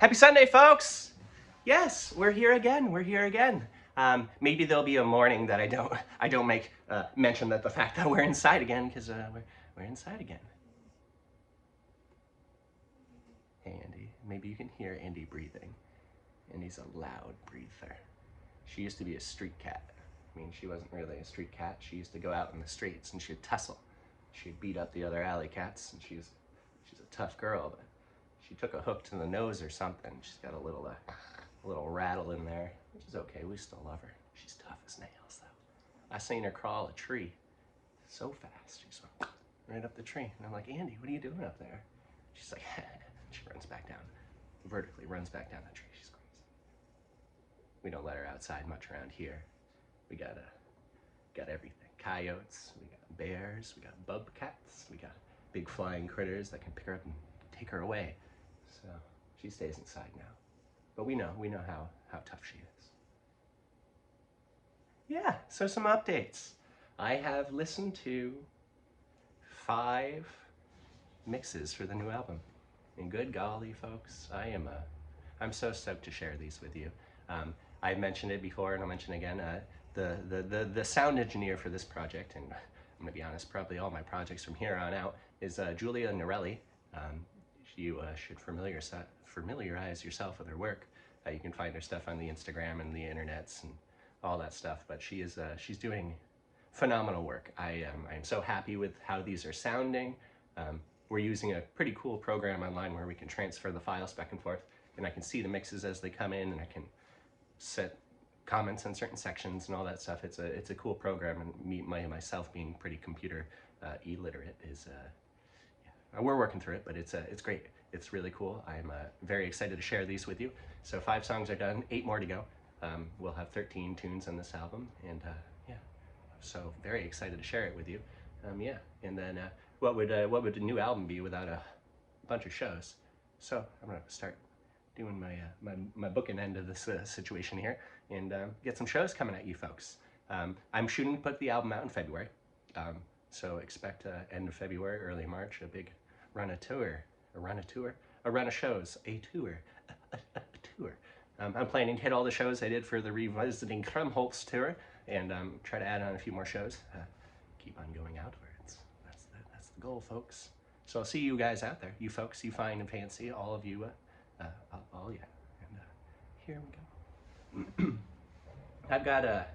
Happy Sunday, folks! Yes, we're here again. We're here again. Maybe there'll be a morning that I don't make mention that the fact that we're inside again, because we're inside again. Hey, Andy. Maybe you can hear Andy breathing. Andy's a loud breather. She used to be a street cat. I mean, she wasn't really a street cat. She used to go out in the streets and she'd tussle. She'd beat up the other alley cats, and she's a tough girl, but she took a hook to the nose or something. She's got a little rattle in there, which is okay. We still love her. She's tough as nails, though. I seen her crawl a tree so fast. She just went right up the tree. And I'm like, Andy, what are you doing up there? She's like, she runs back down, vertically runs back down the tree. She's crazy. We don't let her outside much around here. We got everything. Coyotes, we got bears, we got bobcats, we got big flying critters that can pick her up and take her away. So she stays inside now. But we know how tough she is. Yeah, so some updates. I have listened to 5 mixes for the new album. And good golly, folks, I'm so stoked to share these with you. I've mentioned it before and I'll mention it again. The sound engineer for this project, and I'm gonna be honest, probably all my projects from here on out, is Julia Norelli. You should familiarize yourself with her work. You can find her stuff on the Instagram and the internets and all that stuff, but she's doing phenomenal work. I am so happy with how these are sounding. We're using a pretty cool program online where we can transfer the files back and forth, and I can see the mixes as they come in, and I can set comments in certain sections and all that stuff. It's a cool program, and myself being pretty computer illiterate is yeah, we're working through it, but it's great. It's really cool. I'm very excited to share these with you. So 5 songs are done, 8 more to go. We'll have 13 tunes on this album, and yeah, so very excited to share it with you. Yeah, and then what would a new album be without a bunch of shows? So I'm gonna start doing my booking end of this situation here, and get some shows coming at you folks. I'm shooting to put the album out in February, so expect end of February, early March, a big run of shows, a tour. I'm planning to hit all the shows I did for the Revisiting Krumholtz tour, and try to add on a few more shows. Keep on going outwards. That's the goal, folks. So I'll see you guys out there. You folks, you fine and fancy, all of you. Oh yeah, and here we go. I've got a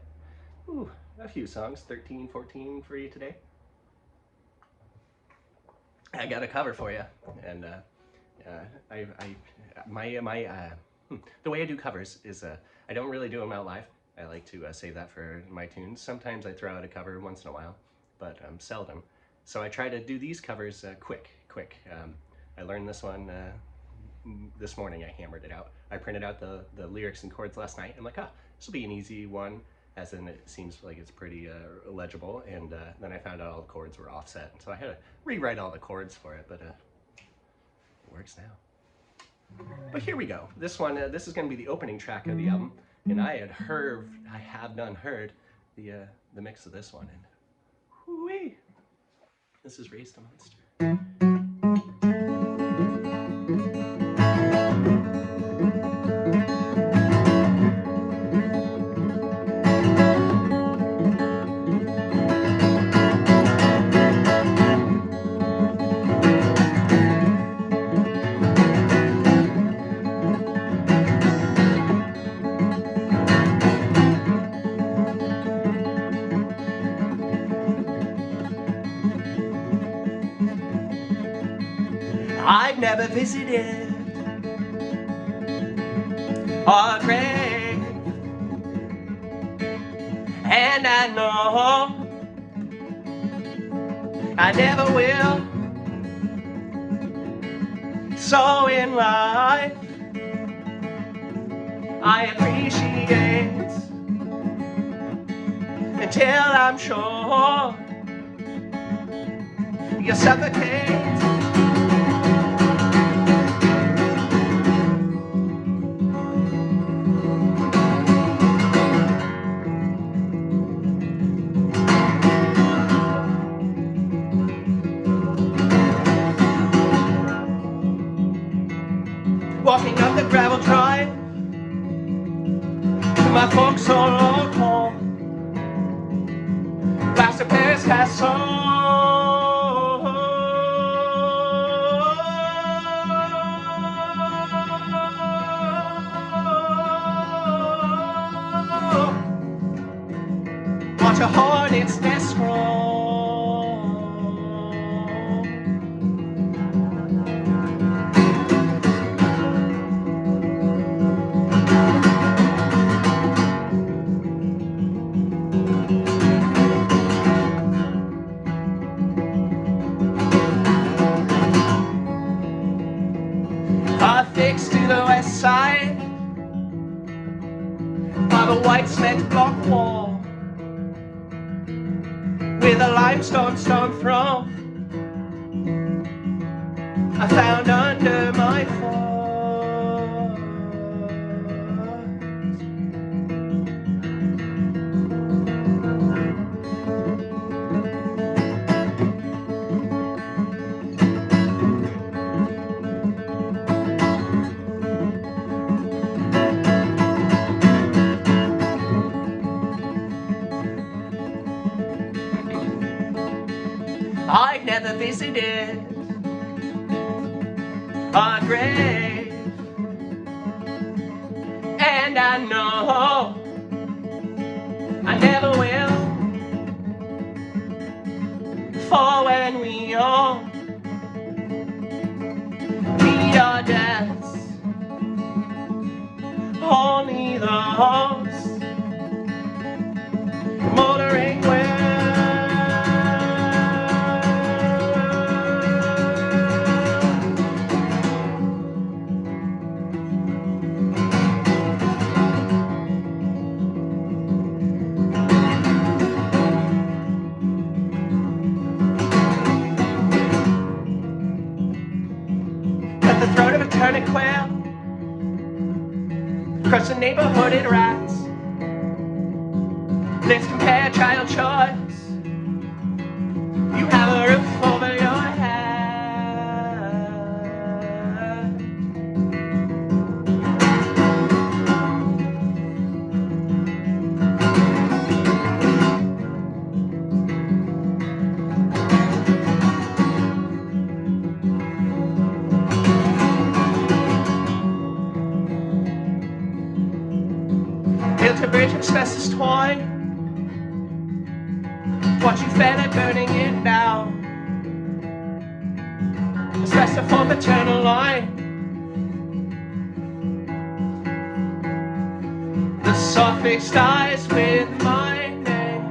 few songs, 13, 14 for you today. I got a cover for you, and the way I do covers is I don't really do them out live. I like to save that for my tunes. Sometimes I throw out a cover once in a while, but seldom. So I try to do these covers quick. I learned this one this morning. I hammered it out. I printed out the lyrics and chords last night. I'm like, this will be an easy one, as in it seems like it's pretty legible. And then I found out all the chords were offset, so I had to rewrite all the chords for it, but it works now. But here we go. This one, this is going to be the opening track of the album, and I have heard the mix of this one, and whoo-wee, this is Raised a Monster. I've never visited a grave, and I know I never will. So in life, I appreciate until I'm sure you suffocate. Walk walking up the gravel drive to my folks' old home, past a Paris castle. Watch a hornet's nest grow. Fixed to the west side of a white cement block wall with a limestone stone thrown I found under my foot. I've never visited a grave, and I know I never will. For when we all meet our deaths, only those motoring will. At the throat of a turnip quail, across the neighborhood it rides. Let's compare child choice. You have a roof over your head. Built a bridge of asbestos toy. Watch you fed it, burning it down. Asbestos for paternal line. The suffix dies with my name.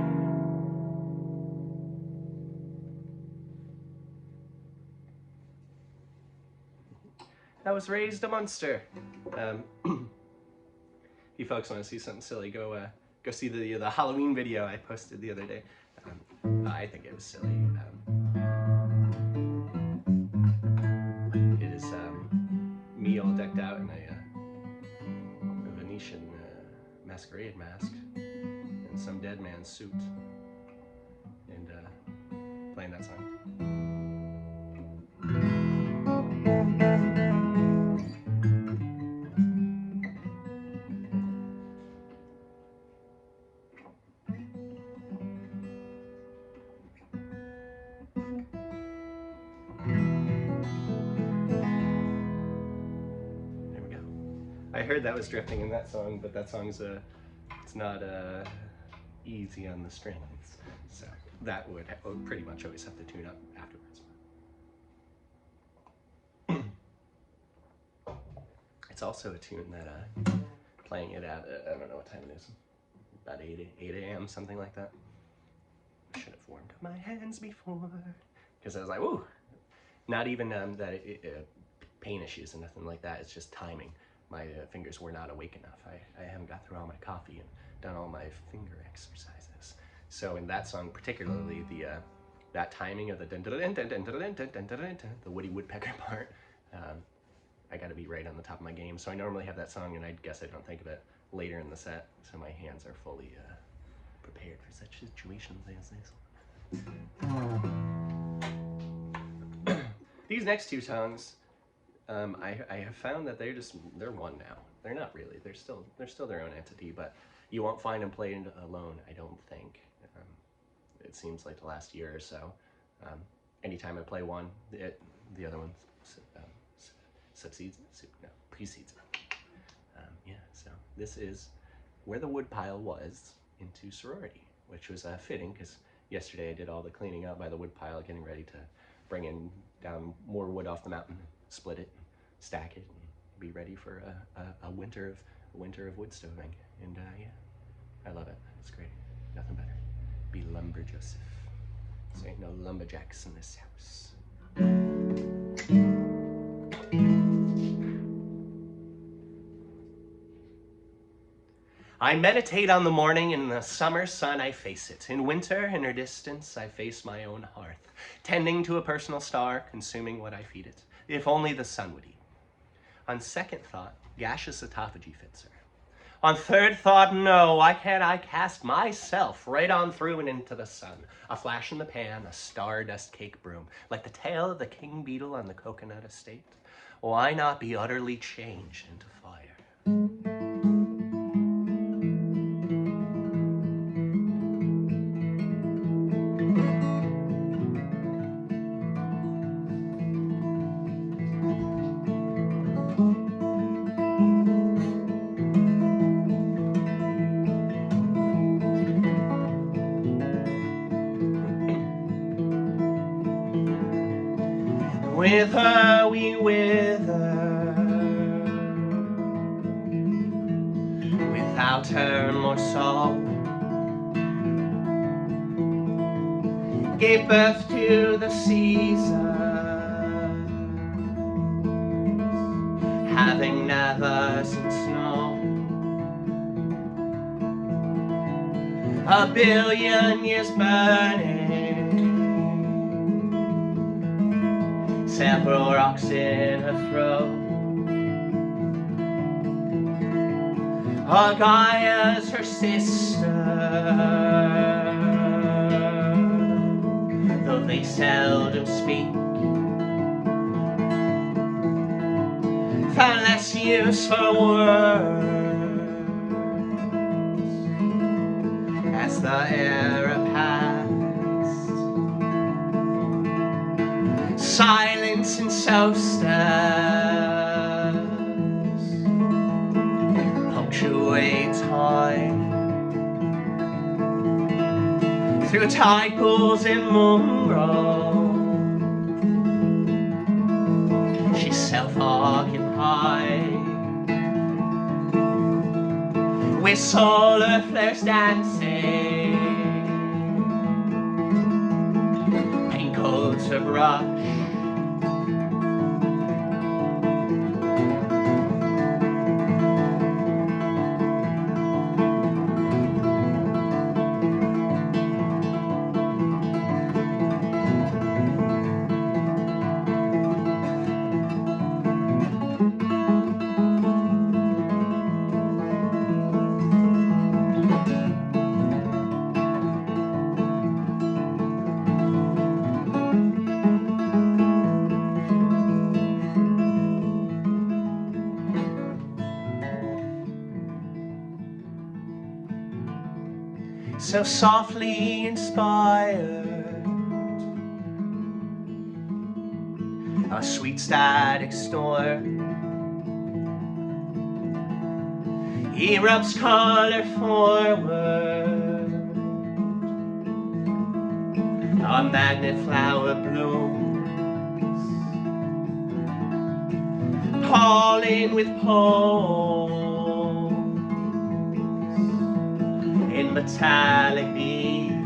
That was Raised a Monster. If you folks want to see something silly, go see the Halloween video I posted the other day. I think it was silly. It is me all decked out in a Venetian masquerade mask and some dead man's suit, and playing that song. I heard that was drifting in that song, but that song's it's not easy on the strings, so that would pretty much always have to tune up afterwards. It's also a tune that playing it at I don't know what time it is, about 8 a.m. something like that. I should have warmed up my hands before, because I was like, woo! Not even pain issues and nothing like that. It's just timing. My fingers were not awake enough. I haven't got through all my coffee and done all my finger exercises. So in that song particularly, that timing of the Woody Woodpecker part, I got to be right on the top of my game. So I normally have that song, and I guess I don't think of it later in the set, so my hands are fully prepared for such situations as this. These next two songs I have found that they're one now. They're not really. They're still their own entity, but you won't find them playing alone, I don't think. It seems like the last year or so. Anytime I play one, the other one precedes it. Yeah, so this is where the woodpile was into sorority, which was fitting because yesterday I did all the cleaning up by the woodpile, getting ready to bring in down more wood off the mountain, split it, stack it, and be ready for a winter of wood stoving. And yeah, I love it. It's great. Nothing better. Be lumber Joseph. So ain't no lumberjacks in this house. I meditate on the morning, in the summer sun I face it. In winter, in her distance, I face my own hearth, tending to a personal star, consuming what I feed it. If only the sun would eat. On second thought, gaseous autophagy fits her. On third thought, no, why can't I cast myself right on through and into the sun? A flash in the pan, a stardust cake broom, like the tail of the king beetle on the coconut estate. Why not be utterly changed into fire? With her we wither, without her more soul. Gave birth to the seasons, having never seen snow. A billion years burning, several rocks in her throat. Gaia's her sister, though they seldom speak. Found less use for words as the era passed. Silence and solstice punctuate time. Through tide pools in Monroe, she's self-occupied, with solar flares dancing, paint coats her brush. So softly inspired, a sweet static storm erupts color forward, a magnet flower blooms, pollen with poles in metallic beams,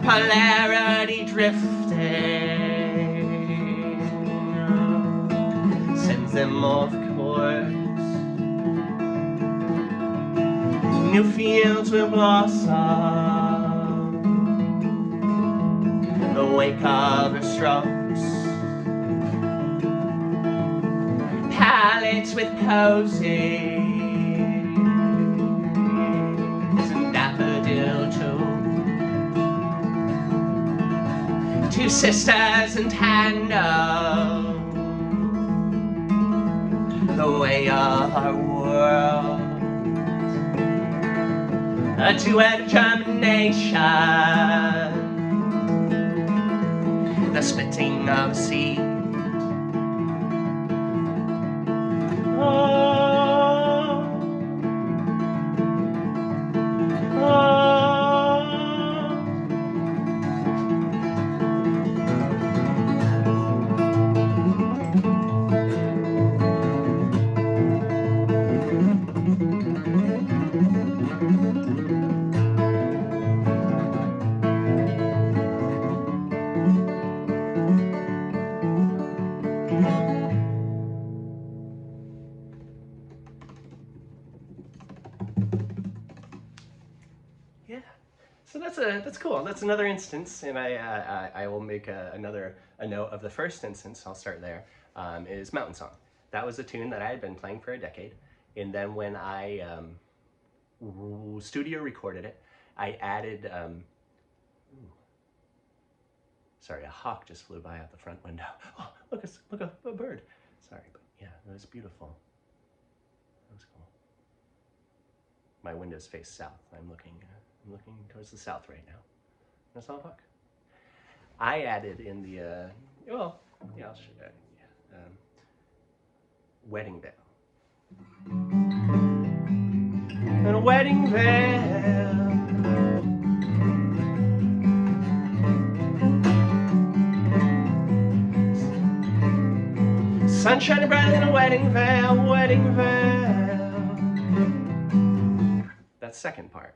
polarity drifting sends them off course. New fields will blossom, the wake of her strokes, palettes with posies and daffodil too. To two sisters in tandem, the way of our world, a duet of germination, the splitting of seed. Oh, oh. Yeah, so that's cool. That's another instance, and I will make a note of the first instance. I'll start there. Is Mountain Song. That was a tune that I had been playing for a decade, and then when I studio recorded it, I added. Sorry, a hawk just flew by out the front window. Oh, look a bird. Sorry, but yeah, it was beautiful. That was cool. My windows face south. I'm looking towards the south right now. I saw a hawk. I added in the well, yeah, I'll show you. Yeah, wedding veil. And a wedding veil. Sun shining bright in a wedding veil, wedding veil. That second part.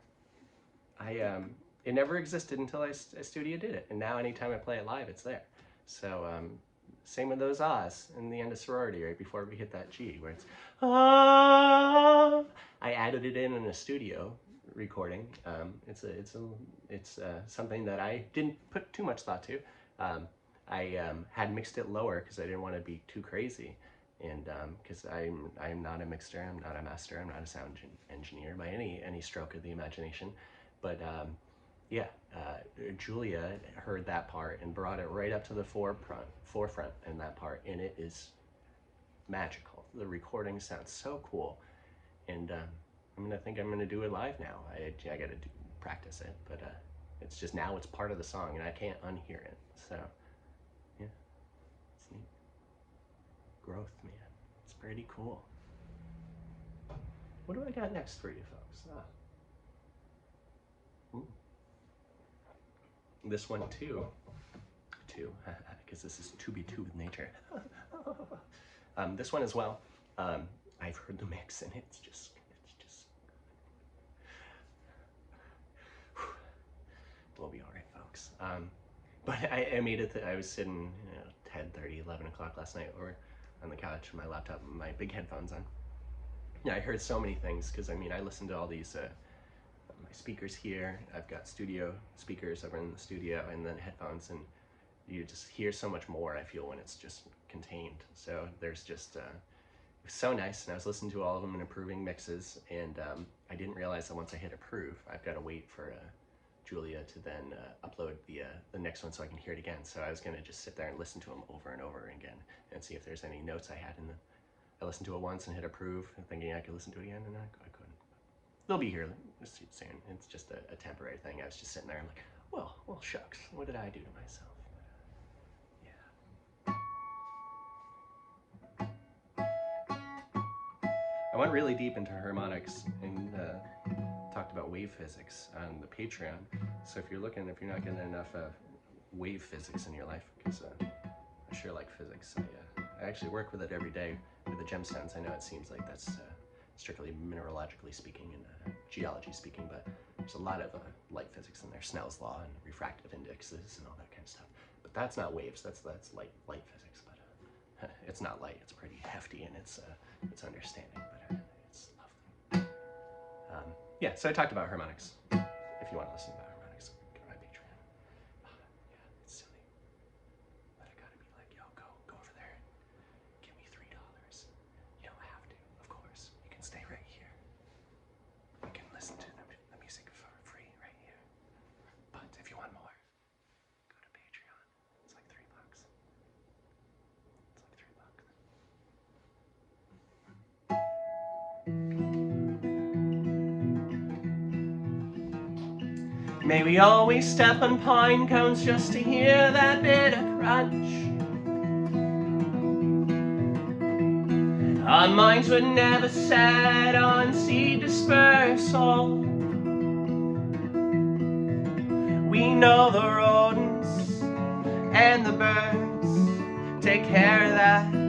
It never existed until I studio did it, and now anytime I play it live, it's there. So same with those ahs in the end of sorority, right before we hit that G, where it's ah. I added it in a studio recording. It's something that I didn't put too much thought to. I had mixed it lower because I didn't want to be too crazy, and because I'm not a mixer, I'm not a master, I'm not a sound engineer by any stroke of the imagination, but yeah, Julia heard that part and brought it right up to the forefront in that part, and it is magical. The recording sounds so cool, and I'm gonna do it live now. I gotta practice it, but it's just now it's part of the song, and I can't unhear it. So yeah, it's neat. Growth, man. It's pretty cool. What do I got next for you folks? This one too, because this is to be two with nature. This one as well. I've heard the mix, and it's just. We'll be all right, folks. But I made it. I was sitting, 10:30, 11 o'clock last night, or on the couch with my laptop, and my big headphones on. Yeah, I heard so many things because I listen to all these. My speakers here. I've got studio speakers over in the studio, and then headphones, and you just hear so much more. I feel when it's just contained. So there's just. It was so nice, and I was listening to all of them and approving mixes, and I didn't realize that once I hit approve, I've got to wait for Julia to then upload the next one so I can hear it again. So I was gonna just sit there and listen to them over and over again and see if there's any notes I had in the. I listened to it once and hit approve, thinking I could listen to it again, and I couldn't. They'll be here soon. It's just a temporary thing. I was just sitting there. I'm like, well, shucks. What did I do to myself? I went really deep into harmonics and talked about wave physics on the Patreon. So if you're not getting enough wave physics in your life, because I sure like physics. I actually work with it every day with the gemstones. I know it seems like that's strictly mineralogically speaking and geology speaking, but there's a lot of light physics in there, Snell's law and refractive indexes and all that kind of stuff. But that's not waves. That's light physics. But it's not light. It's pretty hefty in its understanding, but it's lovely. Yeah, so I talked about harmonics. If you want to listen about harmonics, go to my Patreon. Yeah, it's silly, but I gotta be like, yo, go over there and give me $3. You don't have to, of course. You can stay right here. You can listen to the music for free right here. But if you want more, go to Patreon. May we always step on pine cones just to hear that bit of crunch. Our minds were never set on seed dispersal. We know the rodents and the birds take care of that.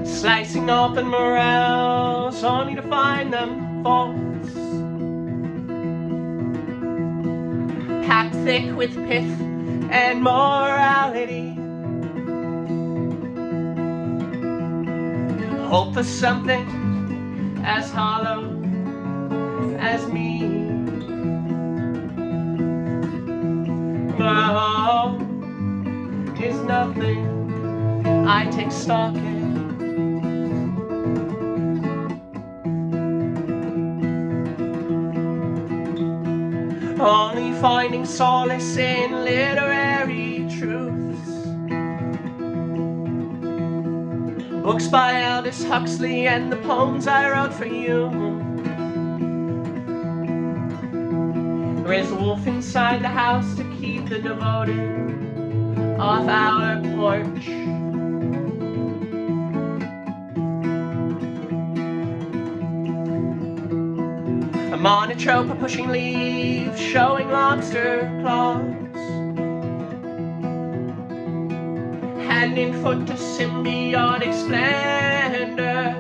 Slicing open morels only to find them false, packed thick with pith and morality. Hope for something as hollow as me. My hope is nothing I take stock in. Only finding solace in literary truths. Books by Aldous Huxley and the poems I wrote for you. There's a wolf inside the house to keep the devoted off our porch. A monotrope of pushing leaves showing lobster claws. Hand and foot to symbiotic splendor.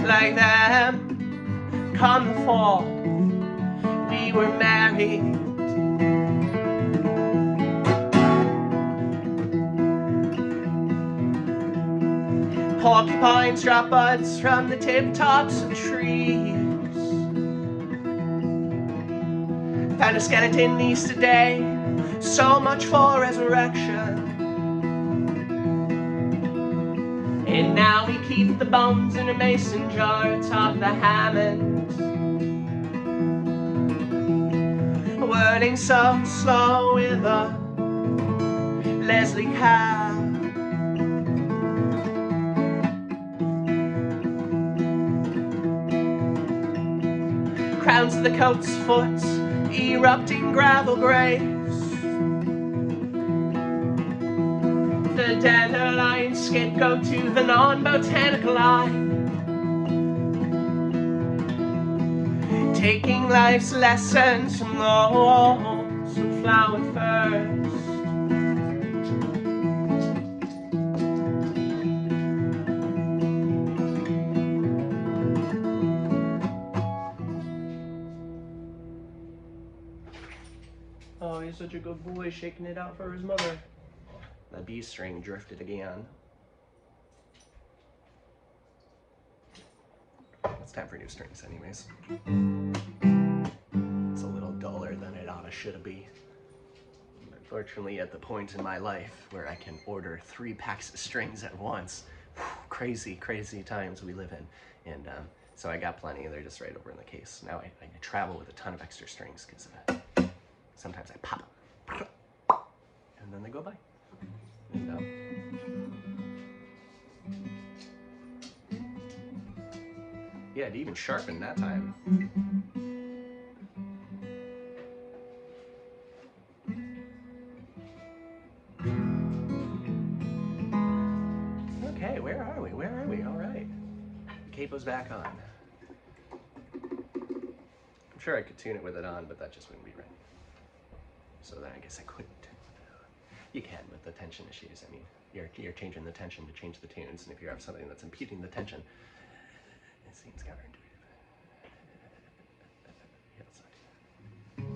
Like them, come the fall, we were married. Porcupines drop buds from the tip tops of trees. Found a skeleton least today, so much for resurrection. And now we keep the bones in a mason jar atop the Hammond. Whirling so slow with a Leslie cow. Crowns of the coat's foot, erupting gravel graves. The dandelion scapegoat to the non-botanical eye. Taking life's lessons from those who flowered first. Oh, he's such a good boy, shaking it out for his mother. The B string drifted again. It's time for new strings anyways. It's a little duller than it oughta shoulda be. Unfortunately, at the point in my life where I can order 3 packs of strings at once, crazy, crazy times we live in. And so I got plenty, they're just right over in the case. Now I travel with a ton of extra strings because sometimes I pop them, and then they go by. And, yeah, it even sharpened that time. Okay, where are we? Where are we? All right. The capo's back on. I'm sure I could tune it with it on, but that just wouldn't be right. So then I guess I couldn't. You can with the tension issues. I mean, you're changing the tension to change the tunes, and if you have something that's impeding the tension, it seems counterintuitive. Yeah, let's not do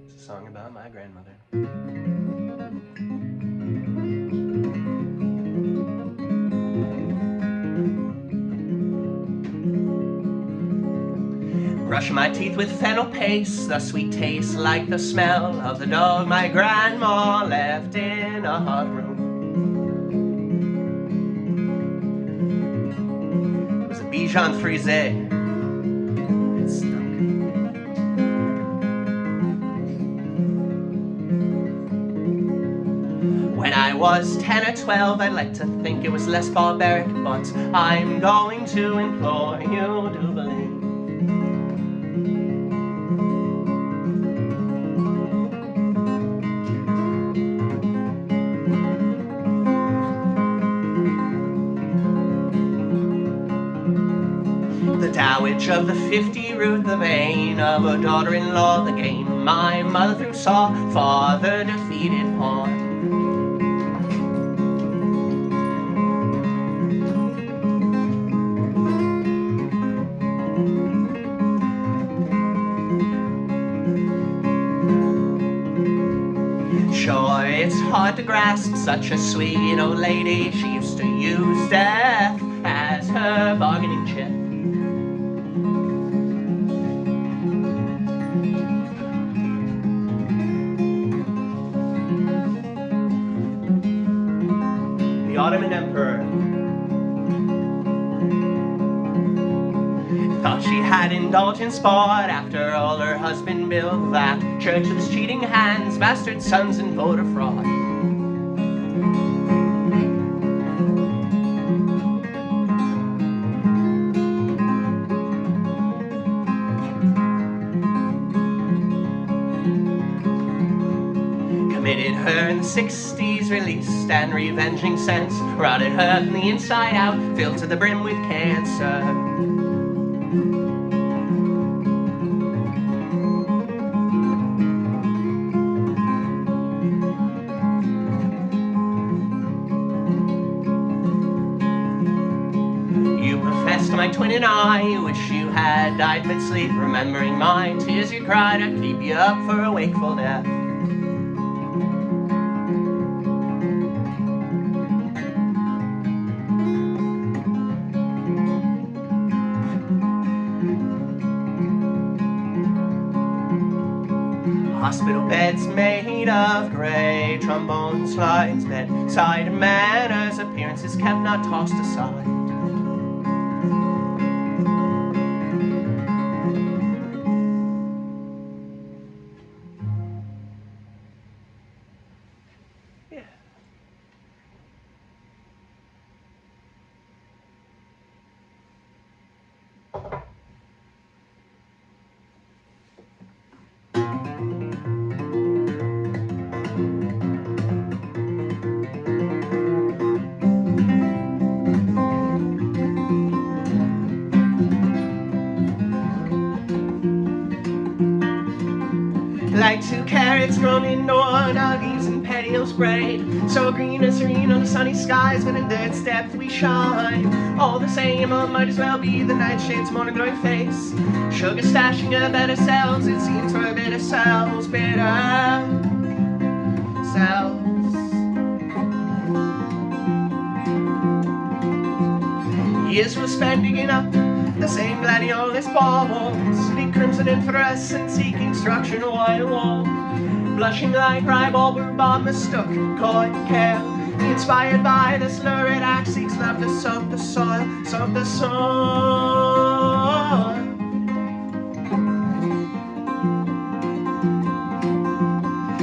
that. It's a song about my grandmother. Brush my teeth with fennel paste, the sweet taste like the smell of the dog my grandma left in a hot room. It was a Bichon Frisé. It stunk. When I I was 10 or 12, I'd like to think it was less barbaric, but I'm going to implore you to believe. The Dowage of the 50 ruled the vein of a daughter-in-law, the game my mother through saw, father defeated pawn. Sure, it's hard to grasp such a sweet old lady. She used to use death as her bargaining chip. The Ottoman Emperor thought she had indulgent sport after all her husband built that church with his cheating hands, bastard sons, and voter fraud. Committed her in the 60s, released and revenging sense, rotted her from the inside out, filled to the brim with cancer. You professed my twin and I wish you had died mid-sleep, remembering my tears you cried, I'd keep you up for a wakeful death. Hospital beds made of grey, trombone slides, bedside manners, appearances kept, not tossed aside. Yeah. Like 2 carrots grown indoor, doggies and petioles sprayed, so green and serene on the sunny skies, but in dirt's depth we shine. All the same, I might as well be the nightshade's morning glowing face. Sugar stashing her better selves, it seems for her better selves, better selves. Years were spent digging up the same gladiolus baubles, big crimson and fluorescent, seeking structure in a wide wall. Blushing like ribald, rhubarb, mistook, coy, care, inspired by this lurid axe, seeks love to soak the soil, soak the soil.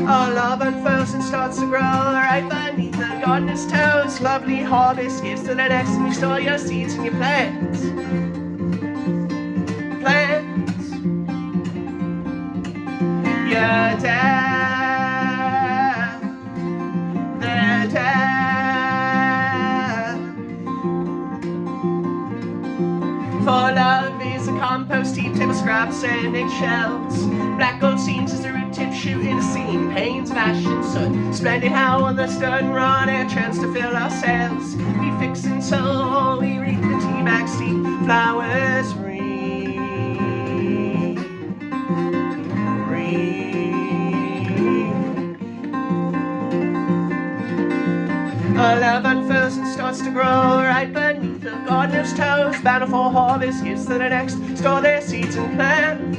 Our love unfurls and starts to grow right beneath the gardener's toes. Lovely harvest gives to the next, and you store your seeds and your plants. Plants. Your death. Their death. For love is a compost heap, table scraps and eggshells. Black gold seams as the root tip shoot in a seam, pains of ash and soot. Splendid how on the stern run air chance to fill our sails. We fix and sew, we reap the tea bag steep, flowers reap. Our love unfurls and starts to grow right beneath the gardener's toes. Bountiful harvest gives to the next, store their seeds and plants.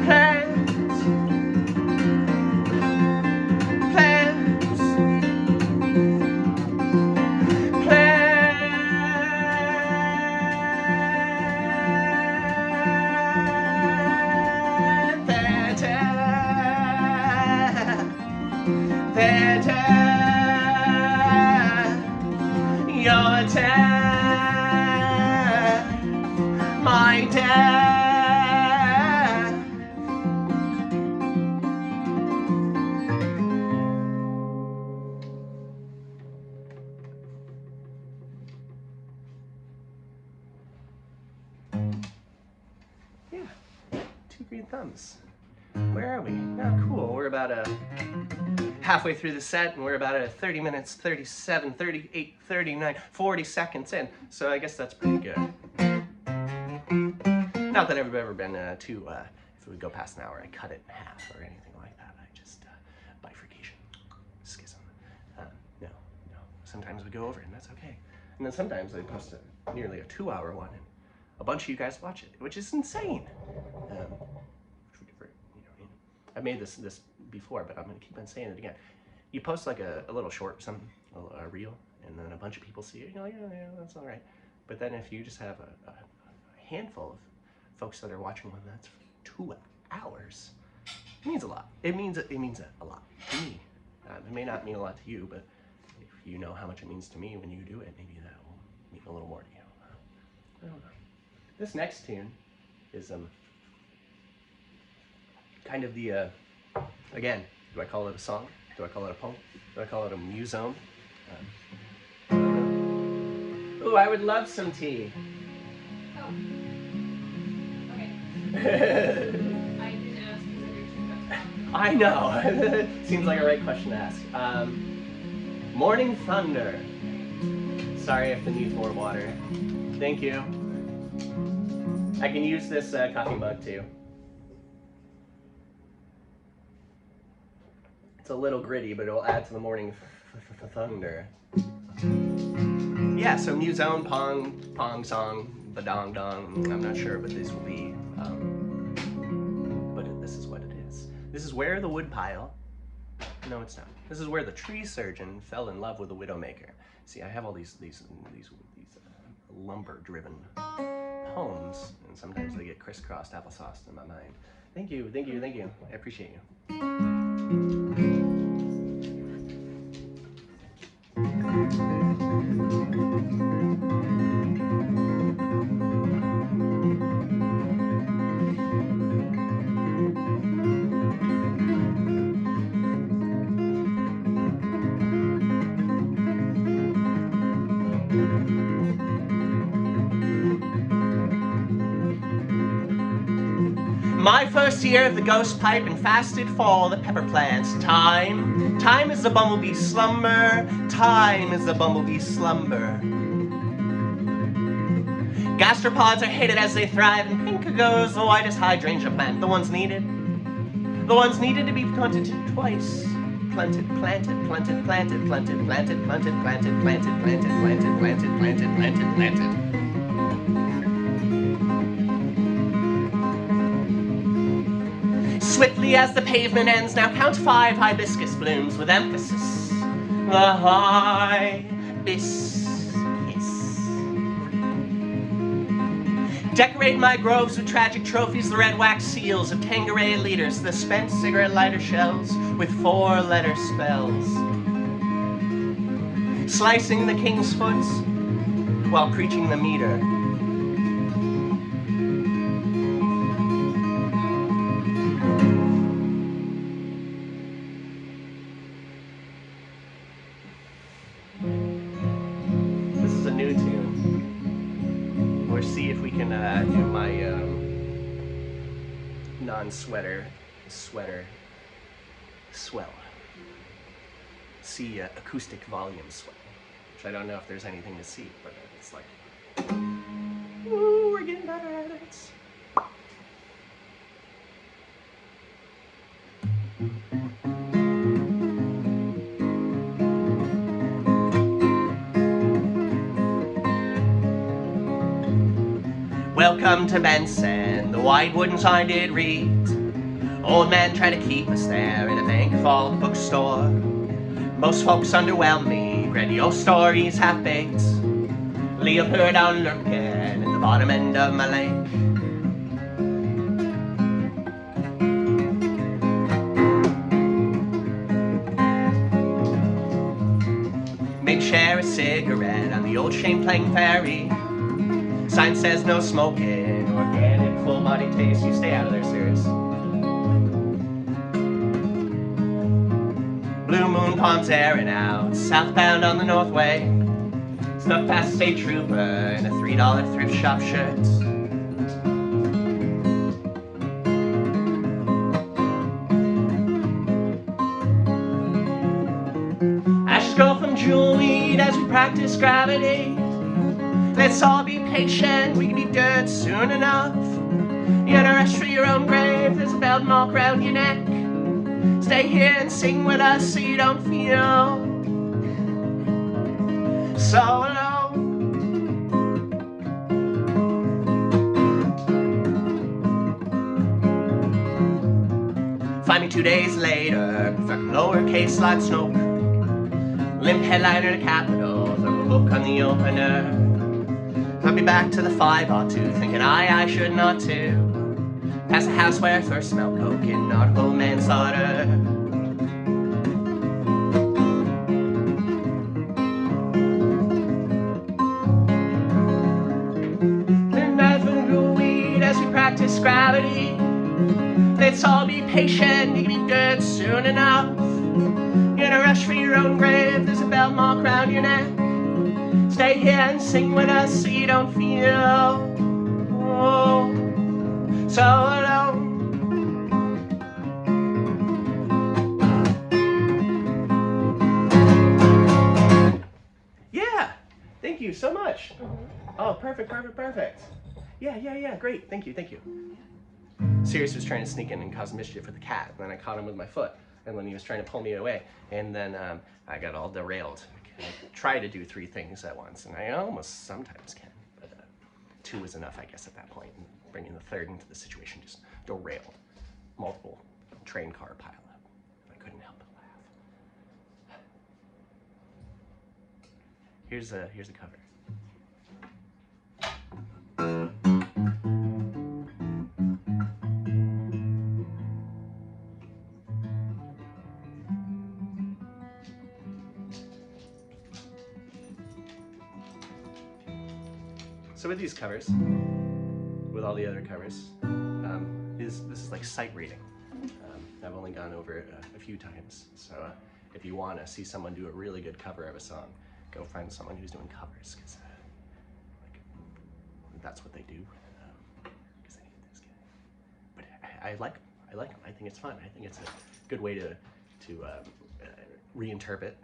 Plants. Plants. Plants. Their Your death, my death. Yeah, 2 green thumbs. Where are we? Oh, cool. We're about halfway through the set, and we're about 30 minutes, 37, 38, 39, 40 seconds in. So I guess that's pretty good. Not that I've ever been if it would go past an hour, I cut it in half or anything like that. I just, bifurcation, schism. No. Sometimes we go over, and that's okay. And then sometimes I post nearly a 2-hour one, and a bunch of you guys watch it, which is insane. I've made this before, but I'm going to keep on saying it again. You post like a little short, a reel, and then a bunch of people see it, you're like, yeah, that's all right. But then if you just have a handful of folks that are watching one that's for 2 hours, it means a lot. It means a lot to me. It may not mean a lot to you, but if you know how much it means to me when you do it, maybe that will mean a little more to you. I don't know. This next tune is kind of the, again, do I call it a song? Do I call it a poem? Do I call it a musome? Ooh, I would love some tea. Oh. Okay. I didn't ask because I didn't check. I know. Seems like a right question to ask. Morning Thunder. Sorry if it needs more water. Thank you. I can use this coffee mug too. It's a little gritty, but it'll add to the morning thunder. Yeah, so musone, pong song, badong dong. I'm not sure what these will be, but this is what it is. This is where the woodpile. No, it's not. This is where the tree surgeon fell in love with the widowmaker. See, I have all these lumber-driven poems, and sometimes they get crisscrossed applesauce in my mind. Thank you. I appreciate you. My first year of the ghost pipe and fasted fall the pepper plants. Time is the bumblebee's slumber. Time is the bumblebee's slumber. Gastropods are hated as they thrive, and pink goes the whitest hydrangea plant. The ones needed to be planted twice. Planted. Swiftly as the pavement ends, now count 5 hibiscus blooms with emphasis. The hibiscus. Decorate my groves with tragic trophies, the red wax seals of Tanqueray leaders, the spent cigarette lighter shells with 4-letter spells. Slicing the king's foot while preaching the meter. This is a new tune. Or see if we can do my non-sweater swell. See acoustic volume swell. Which I don't know if there's anything to see, but it's like, ooh, we're getting better at it. Welcome to Benson, the white wooden sign did read. Old man trying to keep us there in a bank vault bookstore. Most folks underwhelm me, grandiose stories half-baked. Leopard down lurking in the bottom end of my lake. share a cigarette on the old Champlain Ferry. Sign says no smoking, organic, full body taste. You stay out of there, serious. Blue moon palms airing out, southbound on the Northway. Snuck past a state trooper in a $3 thrift shop shirt. Ashes grow from jewel weed as we practice gravity. Let's all be patient, we can be dead soon enough. You gotta rush for your own grave, there's a belt mark around your neck. Stay here and sing with us so you don't feel so alone. Find me 2 days later, fucking lowercase like Snoke. Limp headliner to Capitol, throw a book on the opener. I'll be back to the 502, thinking I should not too. Past the house where I first smelled coke in nautical manslaughter. Midnight for the weed as we practice gravity. Let's all be patient, you can be dead soon enough. You're gonna rush for your own grave, there's a belt mark around your neck. Stay here and sing with us so you don't feel so alone. Yeah, thank you so much. Oh, perfect. Yeah, great, thank you. Sirius was trying to sneak in and cause mischief with the cat, and then I caught him with my foot, and then he was trying to pull me away, and then I got all derailed. I try to do 3 things at once, and I almost sometimes can, but 2 is enough, I guess, at that point. And bringing the 3rd into the situation just derailed. Multiple train car pile up. I couldn't help but laugh. Here's a cover. So with these covers, with all the other covers, this is like sight reading. I've only gone over it a few times, so if you want to see someone do a really good cover of a song, go find someone who's doing covers, because that's what they do. Because they need this guy. But I like them. I think it's fun. I think it's a good way to reinterpret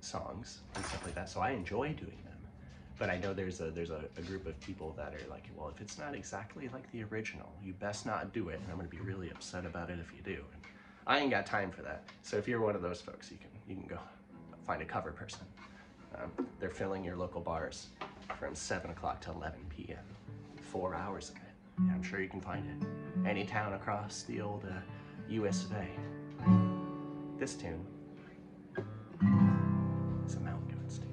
songs and stuff like that. So I enjoy doing them. But I know there's a group of people that are like, well, if it's not exactly like the original, you best not do it, and I'm gonna be really upset about it if you do. And I ain't got time for that. So if you're one of those folks, you can go find a cover person. They're filling your local bars from 7 o'clock to 11 p.m. 4 hours of it. Yeah, I'm sure you can find it. Any town across the old US of A. This tune is a Mountain Goats tune.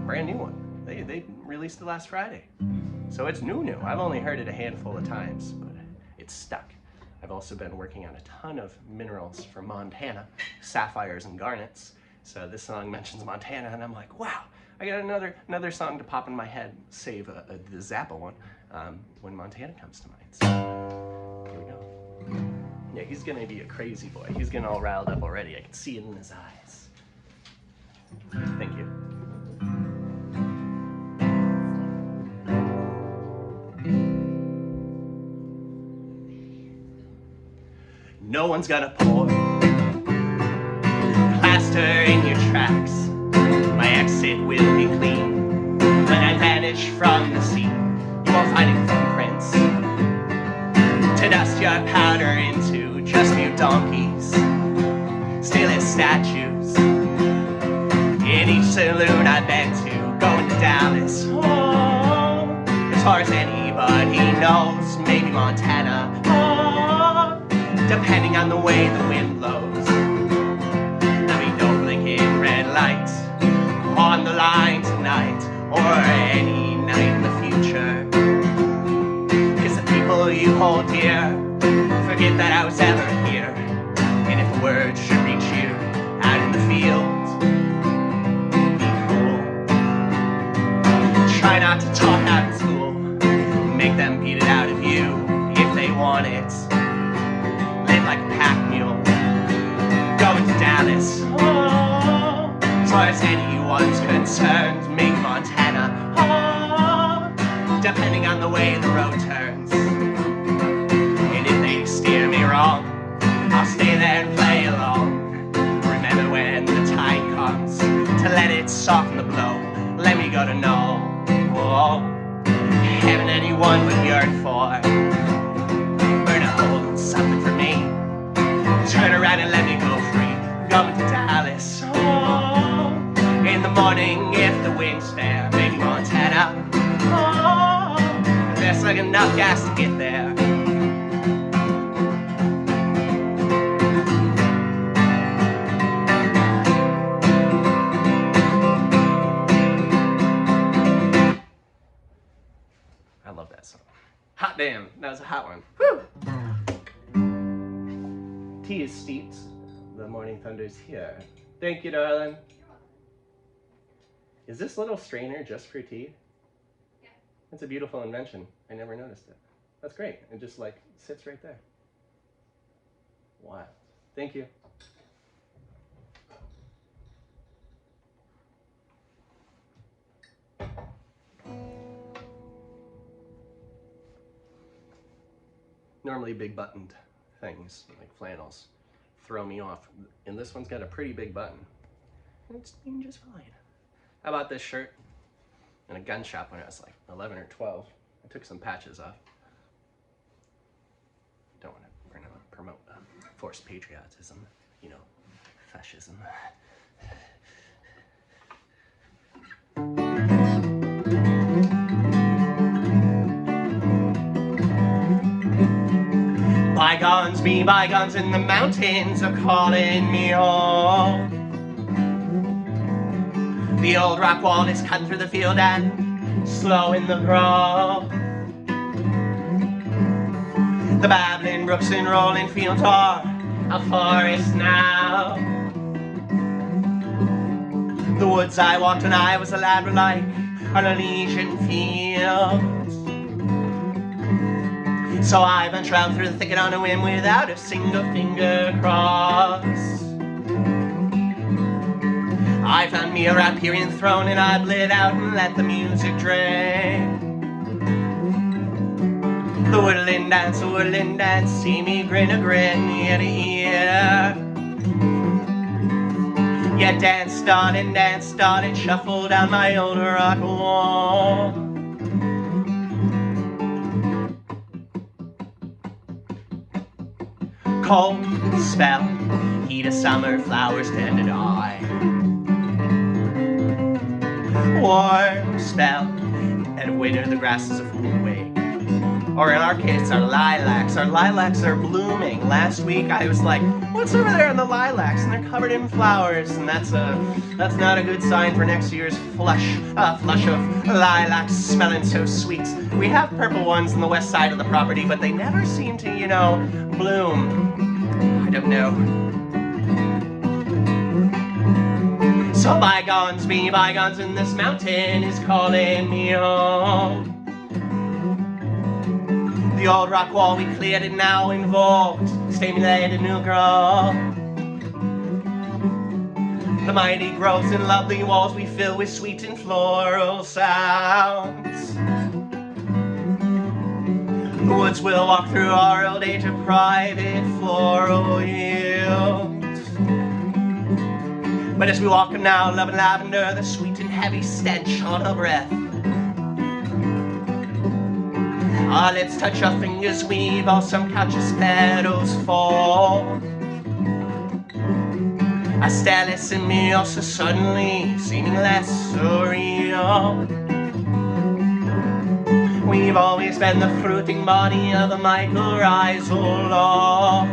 Brand new one. They released it last Friday. So it's new. I've only heard it a handful of times, but it's stuck. I've also been working on a ton of minerals from Montana, sapphires and garnets. So this song mentions Montana, and I'm like, wow, I got another song to pop in my head, save the Zappa one, when Montana comes to mind. So here we go. Yeah, he's gonna be a crazy boy. He's getting all riled up already. I can see it in his eyes. Thank you. No one's gonna pour plaster in your tracks. My exit will be clean when I vanish from the scene. You won't find any footprints to dust your powder into. Just mute donkeys, still as statues. In each saloon I've been to, going to Dallas. Oh, as far as anybody knows, maybe Montana. Depending on the way the wind blows. There'll be no blinking red lights on the line tonight, or any night in the future. Cause the people you hold dear forget that I was ever here. And if a word should reach you out in the field, not to talk out in school. Make them beat it out of you if they want it. Live like a pack mule. Going to Dallas. Oh, as far as anyone's concerned, make Montana. Oh, depending on the way the road turns. And if they steer me wrong, I'll stay there and play along. Remember when the time comes to let it soften the blow. Let me go to know. Oh, heaven anyone would yearn for. Burn a hole in something for me. Turn around and let me go free. Going to Dallas. Oh, in the morning if the wind's fair. Maybe Montana. Oh, there's like enough gas to get there. I love that song. Hot damn, that was a hot one. Woo! Tea is steeped. The morning thunder's here. Thank you, darling. Is this little strainer just for tea? Yeah. It's a beautiful invention. I never noticed it. That's great. It just like sits right there. Wow. Thank you. Normally big buttoned things like flannels throw me off, and this one's got a pretty big button. It's doing just fine. How about this shirt? In a gun shop when I was like 11 or 12. I took some patches off. Don't want to promote forced patriotism, you know, fascism. Bygones be bygones, and the mountains are calling me home. The old rock wall is cut through the field and slow in the grove. The babbling brooks and rolling fields are a forest now. The woods I walked when I was a lad were like an Elysian field. So I venture out through the thicket on a whim without a single finger crossed. I found me a Riparian throne and I bled out and let the music drain. The woodland dance, see me grin a grin ear to ear. Yeah, dance started, shuffle down my old rock wall. Cold spell, heat of summer, flowers tend to die. Warm spell, and winter the grasses are full awake. Or in our case, our lilacs. Our lilacs are blooming. Last week I was like, what's over there in the lilacs? And they're covered in flowers, and that's not a good sign for next year's flush of lilacs smelling so sweet. We have purple ones on the west side of the property, but they never seem to, you know, bloom. I don't know. So bygones be bygones, and this mountain is calling me home. The old rock wall we cleared and now invoked, stimulated new growth. The mighty groves and lovely walls we fill with sweet and floral sounds. The woods we'll walk through our old age of private floral yields. But as we walk now, loving lavender, the sweet and heavy stench on our breath. Our lips touch, our fingers weave, all some conscious petals fall. I stare, listen, me also suddenly seeming less surreal. We've always been the fruiting body of a mycorrhizal law.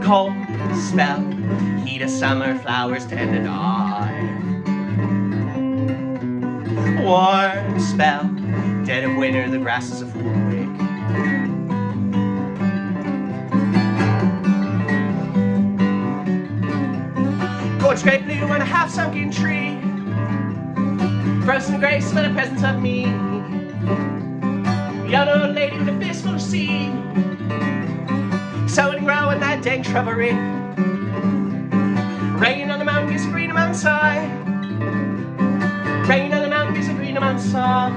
Cold spell, heat of summer, flowers tend to die. Warm spell, dead of winter, the grasses are full awake. Torch gray blue on a half-sunken tree. Frozen grace for the presence of me. Yellow lady with a fistful of seed. Sowing and growing that dank shrubbery. Rain on the mountain gives a green mountainside. Rain on the mountain gives a green mountainside.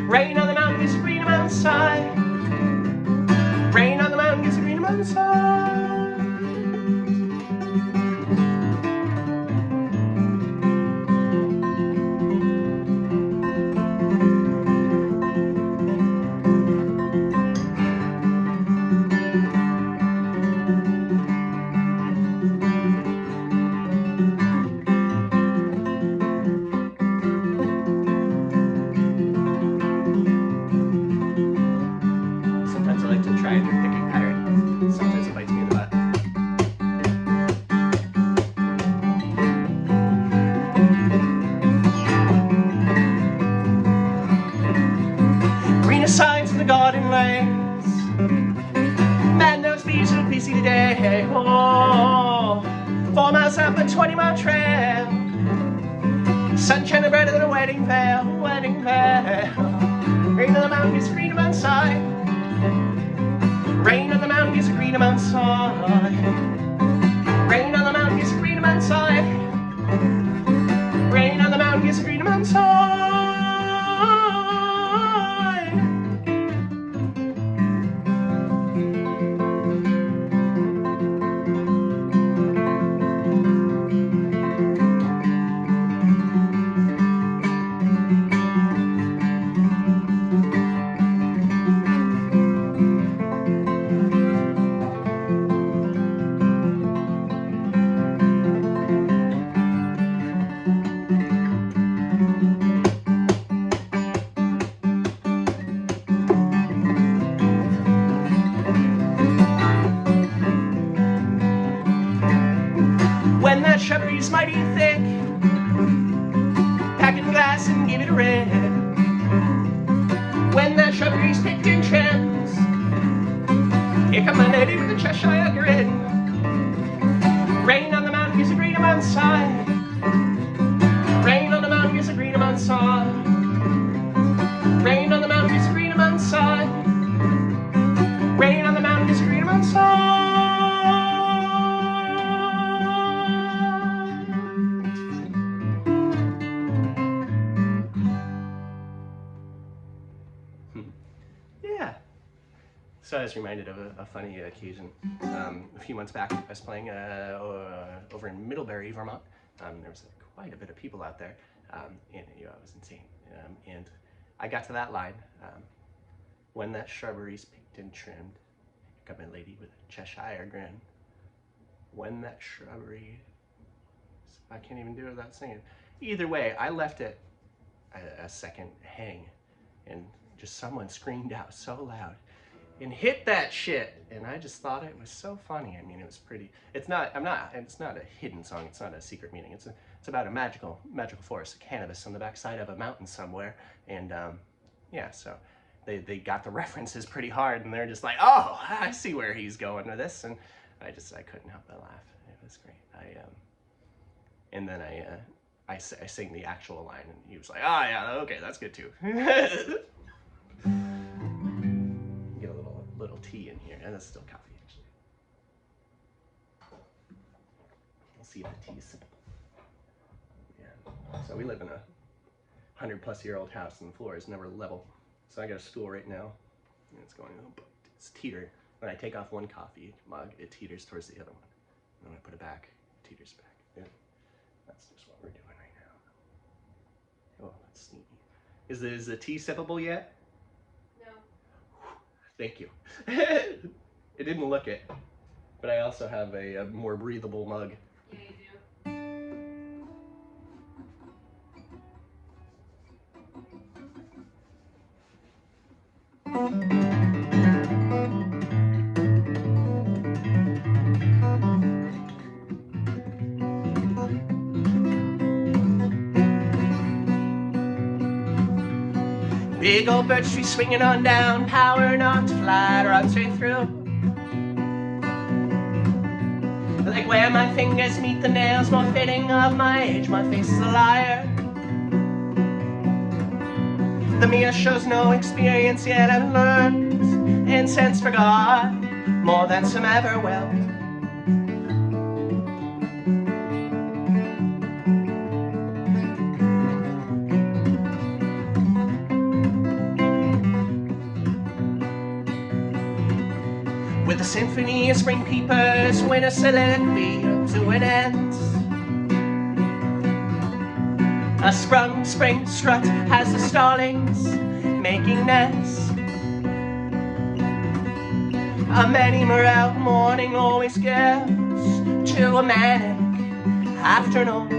Rain on the mountain gives a green mountainside. Rain on the mountain gives a green mountainside. Sometimes I like to try a new picking pattern. Sometimes it bites me in the butt. Greener signs in the garden lanes. Man, those bees look busy today. Oh, 4 miles up a 20-mile trail. Sunshine and brighter than a wedding veil, wedding veil. Rain on the mountain is green outside. Rain on the mountain is a green outside. Rain on the mountain is a green outside. Rain on the mountain is a green outside. When that shrubbery's mighty thick, pack it in glass and give it a red. When that shrubbery's picked and trimmed, here come my lady with a Cheshire grin. Rain on the mountain gives a green outside. Rain on the mountain gives a green outside. Rain on the mountain gives a green outside. Rain on the mountain gives a green outside. Yeah. So I was reminded of a funny occasion. A few months back, I was playing over in Middlebury, Vermont. There was quite a bit of people out there, and it was insane. And I got to that line, when that shrubbery's picked and trimmed, got my lady with a Cheshire grin. When that shrubbery, I can't even do it without singing. Either way, I left it a second hang, and just someone screamed out so loud and hit that shit, and I just thought it was so funny. I mean, it was pretty. It's not a hidden song. It's not a secret meaning. It's about a magical forest of cannabis on the backside of a mountain somewhere, and yeah. So they got the references pretty hard, and they're just like, oh, I see where he's going with this, and I couldn't help but laugh. It was great. And then I sing the actual line, and he was like, oh yeah, okay, that's good too. Get a little tea in here, and that's still coffee actually. We'll see if the tea is sippable. Yeah. So we live in a 100-plus-year-old house, and the floor is never level. So I got a stool right now, and it's teeter. When I take off one coffee mug, it teeters towards the other one. And when I put it back, it teeters back. Yeah. That's just what we're doing right now. Oh, that's sneaky. Is the tea sippable yet? No. Thank you. It didn't look it, but I also have a more breathable mug. Yeah, you do. Big old birch tree swinging on down, power not to fly, run straight through. Like where my fingers meet the nails, more fitting of my age, my face is a liar. The mirror shows no experience, yet I've learned and since forgot more than some ever will. With the symphony of spring peepers, winter soliloquy to an end. A sprung spring strut has the starlings making nests. A many morale morning always gives to a manic afternoon.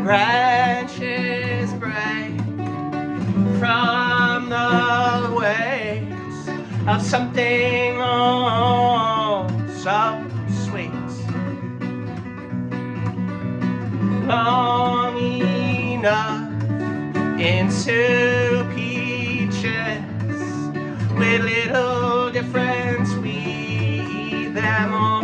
Branches break from the waves of something oh so sweet, long enough into peaches, with little difference we eat them all.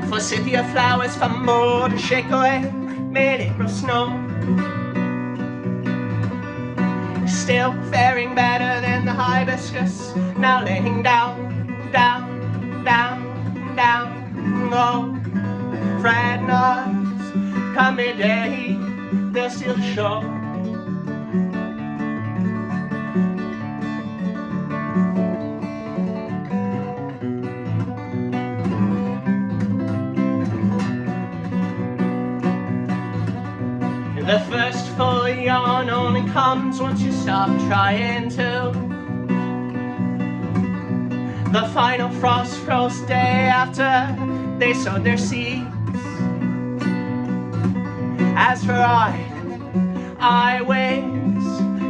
Forsythia flowers fumble to shake away mid-April snow. Still faring better than the hibiscus, now laying down, down, down, down. Oh, fret not, come midday, they'll still show. The first full yawn only comes once you stop trying to. The final frost froze day after they sowed their seeds. As for I wait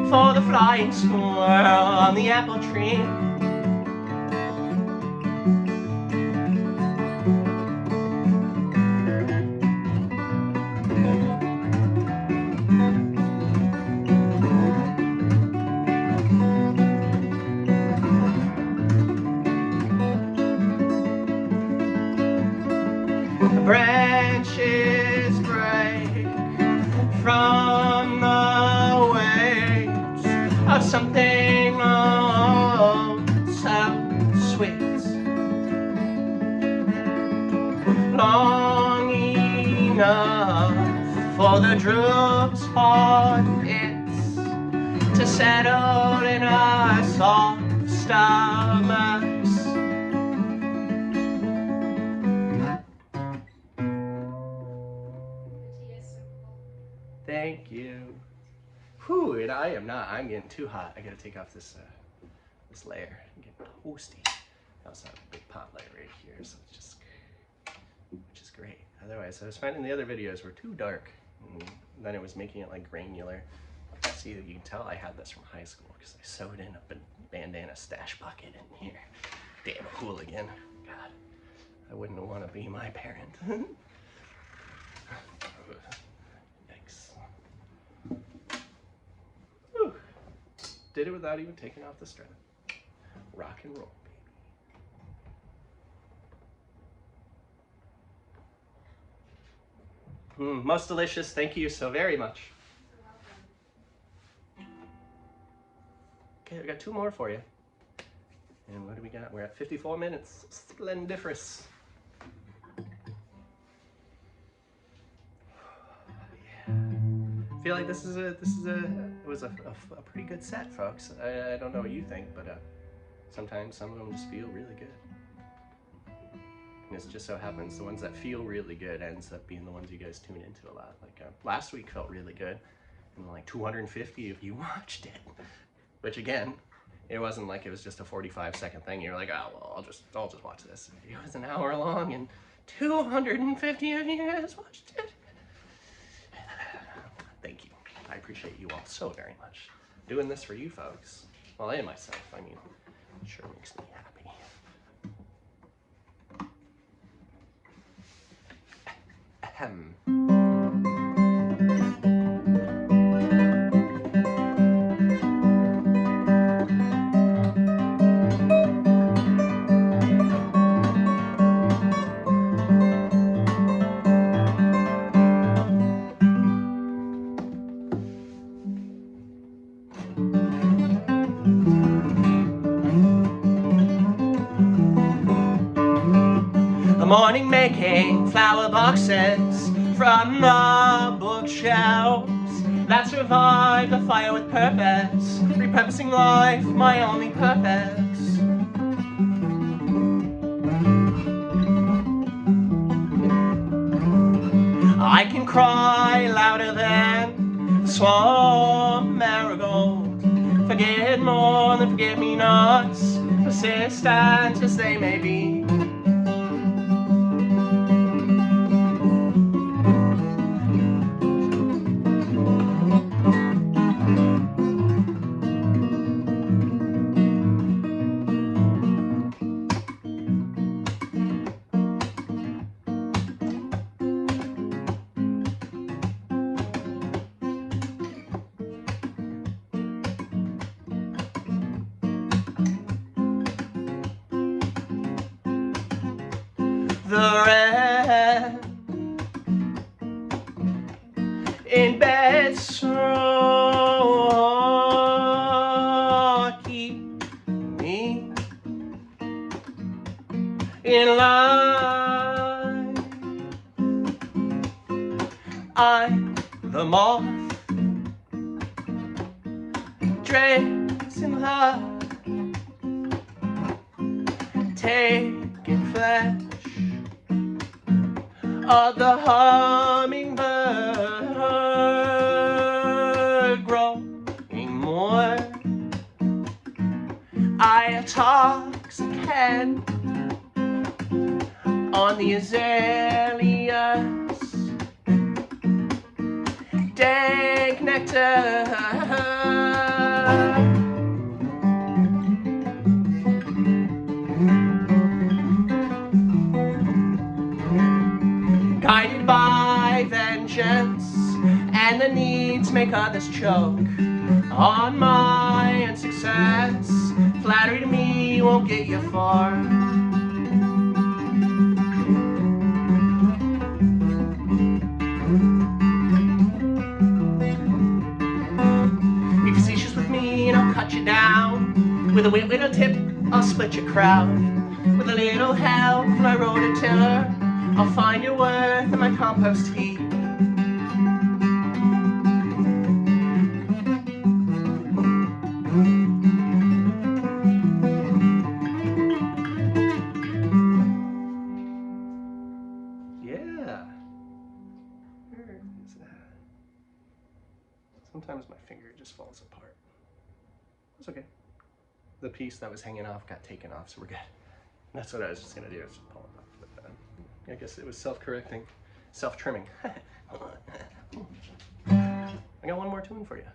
for the flying squirrel on the apple tree. Branches break from the waves of something oh so sweet, long enough for the droop's hard it's to settle in our soft stomachs. Thank you. Whew, and I'm getting too hot. I gotta take off this this layer. I'm getting toasty. I also have a big pot light right here, so it's just, which is great. Otherwise, I was finding the other videos were too dark, and then it was making it like granular. See, you can tell I had this from high school because I sewed in a bandana stash bucket in here. Damn hooligan. God, I wouldn't want to be my parent. Did it without even taking off the strap. Rock and roll, baby. Most delicious. Thank you so very much. Okay, I got 2 more for you. And what do we got? We're at 54 minutes. Splendiferous. I feel like this was a pretty good set, folks. I don't know what you think, but sometimes some of them just feel really good. And it just so happens the ones that feel really good ends up being the ones you guys tune into a lot. Like last week felt really good, and like 250 of you watched it. Which again, it wasn't like it was just a 45-second thing. You're like, oh, well, I'll just watch this. It was an hour long and 250 of you guys watched it. Thank you. I appreciate you all so very much. Doing this for you folks, well, and myself, I mean, it sure makes me happy. Ahem. The morning making flower boxes from the bookshelves that survive the fire with purpose, repurposing life, my only purpose. I can cry louder than the swarm marigold. Forget more than forget-me-nots, persistent as they may be. The red in bed so keep me in line. I'm the moth draped in love, taking flesh of the hummingbird, growing more. I intoxicate on the azaleas, dank nectar. Guided by vengeance and the need to make others choke on my unsuccess. Flattery to me won't get you far. Be facetious with me and I'll cut you down. With a little tip, I'll split your crown. With a little help from my rototiller, I'll find your worth in my compost heap. Yeah. Where is that? Sometimes my finger just falls apart. It's okay. The piece that was hanging off got taken off, so we're good. That's what I was just gonna do, is just pull it off. But I guess it was self-correcting, self-trimming. I got one more tune for you.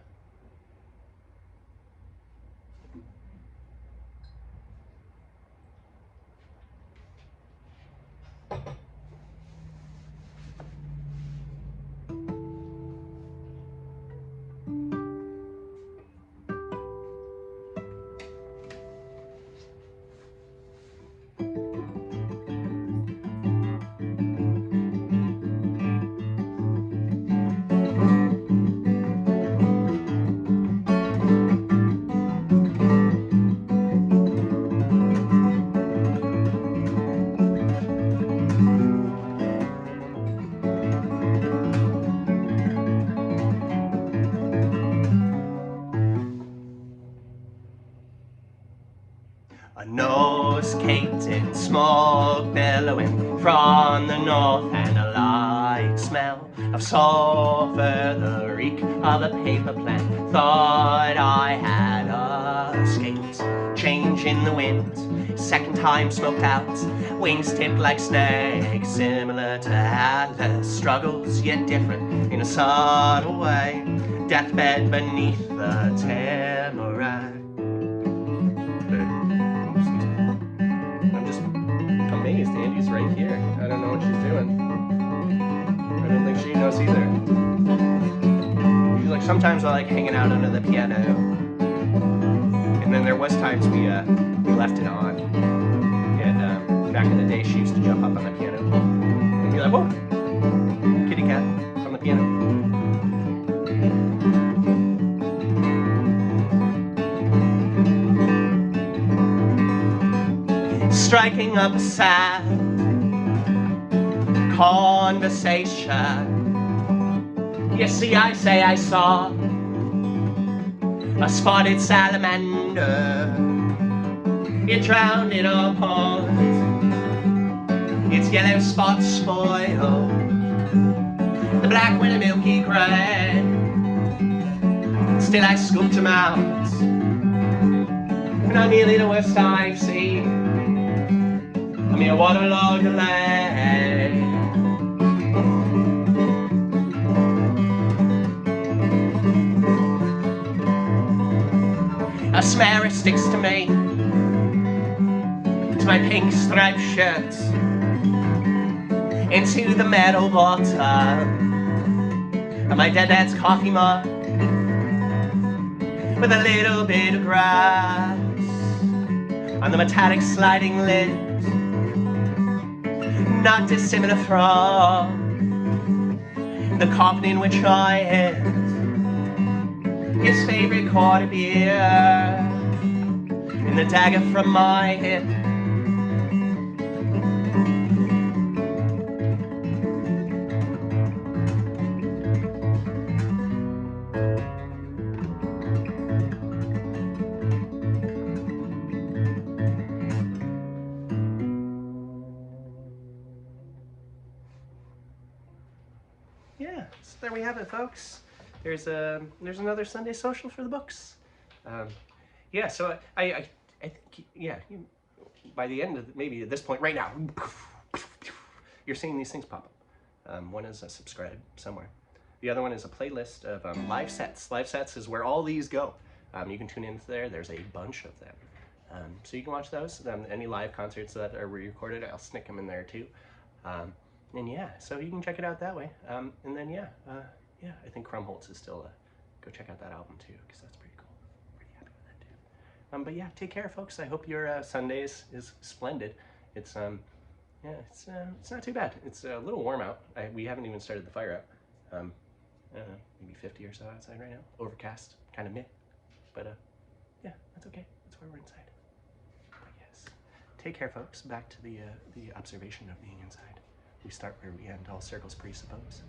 A nose caked in smoke billowing from the north, and a light smell of sulfur, the reek of a paper plant thought I had change in the wind, second time smoked out, wings tipped like snakes, similar to Atlas, struggles yet different in a subtle way, deathbed beneath the tamarack. I'm just amazed, Andy's right here. I don't know what she's doing. I don't think she knows either. She's like, sometimes I like hanging out under the piano. And then there was times we left it on. And back in the day, she used to jump up on the piano and be like, whoa, kitty cat on the piano. Striking up a sad conversation. You see, I say I saw a spotted salamander. It drowned in a pond. Its yellow spots spoiled the black with a milky gray. Still I scooped him out, and I'm nearly the worst I've seen. I mean, a waterlogged lake. A smear sticks to me, to my pink striped shirt, into the meadow water, and my dead dad's coffee mug, with a little bit of grass on the metallic sliding lid, not dissimilar from the coffin in which I hid his favorite quart of beer, and the dagger from my hip. Yeah, so there we have it, folks. There's another Sunday social for the books. Yeah, so I think, yeah, by the end of maybe at this point right now, you're seeing these things pop up. One is a subscribe somewhere. The other one is a playlist of live sets. Live sets is where all these go. You can tune into there. There's a bunch of them. So you can watch those. Any live concerts that are re-recorded, I'll sneak them in there too. And yeah, so you can check it out that way. And then yeah, I think Krumholtz is still go check out that album too, because that's pretty cool. Pretty happy with that too. But yeah, take care, folks. I hope your Sundays is splendid. It's yeah, it's not too bad. It's a little warm out. We haven't even started the fire up. I don't know, maybe 50 or so outside right now. Overcast, kind of mid. But yeah, that's okay. That's why we're inside. But yes, take care, folks. Back to the observation of being inside. We start where we end. All circles presuppose.